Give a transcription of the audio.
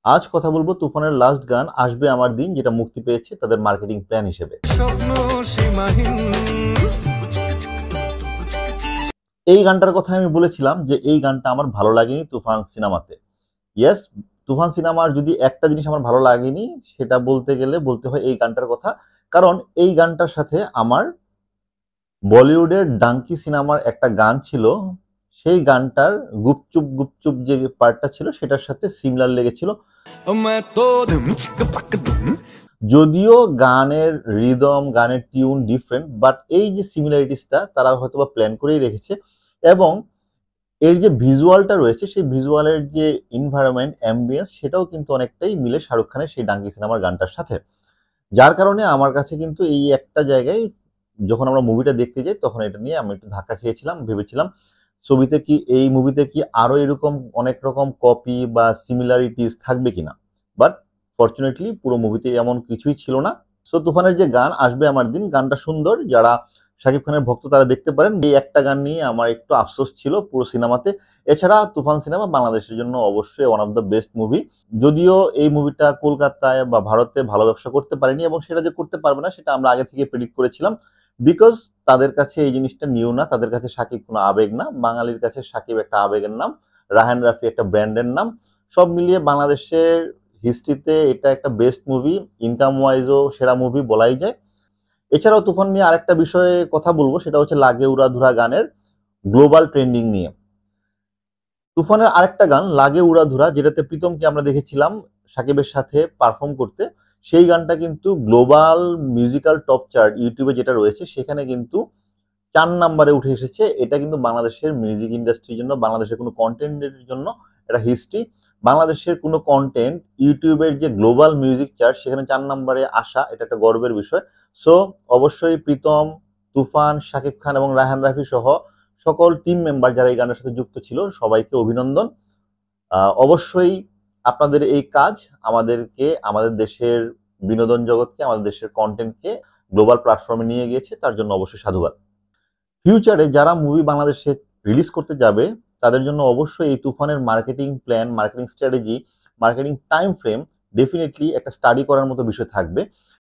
আজ কথা বলবো তুফানের লাস্ট গান আসবে আমার দিন, যেটা মুক্তি পেয়েছে তাদের মার্কেটিং প্ল্যান হিসেবে। এই গানটার কথা আমি বলেছিলাম যে এই গানটা আমার ভালো লাগেনি তুফান সিনেমাতে। ইয়েস, তুফান সিনেমার যদি একটা জিনিস আমার ভালো লাগেনি সেটা বলতে গেলে বলতে হয় এই গানটার কথা। কারণ এই গানটার সাথে আমার বলিউডের ডাঙ্কি সিনেমার একটা গান ছিল, সেই গানটার গুপচুপ গুপচুপ যে পার্টটা ছিল সেটার সাথে সিমিলার লেগেছিল। যদিও গানের রিদম, গানের টিউন ডিফারেন্ট, বাট এই যে সিমিলারিটিসটা তারা হয়তোবা প্ল্যান করেই রেখেছে। এবং এর যে ভিজুয়ালটা রয়েছে সেই ভিজুয়ালের যে এনভায়রনমেন্ট, অ্যাম্বিয়েন্স, সেটাও কিন্তু অনেকটাই মিলে শাহরুখ খানের সেই ডাঙ্কি সিনেমার গানটার সাথে। যার কারণে আমার কাছে কিন্তু এই একটা জায়গায় যখন আমরা মুভিটা দেখতে যাই তখন এটা নিয়ে আমি একটু ধাক্কা খেয়েছিলাম, ভেবেছিলাম ছবিতে কি, এই মুভিতে কি আরো এরকম অনেক রকম কপি বা সিমিলারিটিস থাকবে কিনা। বাট ফরচুনেটলি পুরো মুভিতে এমন কিছুই ছিল না। সো তুফানের যে গান আসবে আমার দিন, গানটা সুন্দর, যারা শাকিব খানের ভক্ত তারা দেখতে পারেন। এই একটা গান নিয়ে আমার একটু আফসোস ছিল পুরো সিনেমাতে। এছাড়া তুফান সিনেমা বাংলাদেশের জন্য অবশ্যই one of the best movie. যদিও এই মুভিটা কলকাতায় বা ভারতে ভালো ব্যবসা করতে পারেনি, এবং সেটা যে করতে পারবে না সেটা আমরা আগে থেকে প্রেডিক্ট করেছিলাম। বিকজ তাদের কাছে এই জিনিসটা নিউ না, তাদের কাছে সাকিব কোনো আবেগ না, বাঙালির কাছে সাকিব একটা আবেগের নাম, রাহান রাফি একটা ব্র্যান্ডের নাম। সব মিলিয়ে বাংলাদেশের হিস্ট্রিতে এটা একটা বেস্ট মুভি, ইনকাম ওয়াইজও সেরা মুভি বলাই যায়। এছাড়াও তুফান নিয়ে আরেকটা বিষয়ে কথা বলবো, সেটা হচ্ছে লাগে উড়াধুরা গানের গ্লোবাল ট্রেন্ডিং নিয়ে। তুফানের আরেকটা গান লাগে উড়াধুরা, যেটাতে প্রীতমকে আমরা দেখেছিলাম সাকিবের সাথে পারফর্ম করতে, সেই গানটা কিন্তু গ্লোবাল মিউজিক্যাল টপ চার্ট ইউটিউবে যেটা রয়েছে সেখানে কিন্তু 4 নম্বরে উঠে এসেছে। এটা কিন্তু বাংলাদেশের মিউজিক ইন্ডাস্ট্রির জন্য, বাংলাদেশের কোনো কন্টেন্টের জন্য এটা হিস্ট্রি। বাংলাদেশের কোনো কন্টেন্ট ইউটিউবের যে গ্লোবাল মিউজিক চার্ট সেখানে 4 নম্বরে আসা, এটা একটা গর্বের বিষয়। সো অবশ্যই প্রীতম, তুফান, শাকিব খান এবং রায়হান রাফি সহ সকল টিম মেম্বার যারা এই গানের সাথে যুক্ত ছিল সবাইকে অভিনন্দন। অবশ্যই আপনাদের এই কাজ আমাদেরকে, আমাদের দেশের বিনোদন জগৎকে, আমাদের দেশের কন্টেন্টকে গ্লোবাল প্ল্যাটফর্মে নিয়ে গিয়েছে, তার জন্য অবশ্যই সাধুবাদ। ফিউচারে যারা মুভি বাংলাদেশে রিলিজ করতে যাবে তাদের জন্য অবশ্যই এই তুফানের marketing plan, marketing strategy, marketing time frame definitely একটা স্টাডি করার মতো বিষয় থাকবে।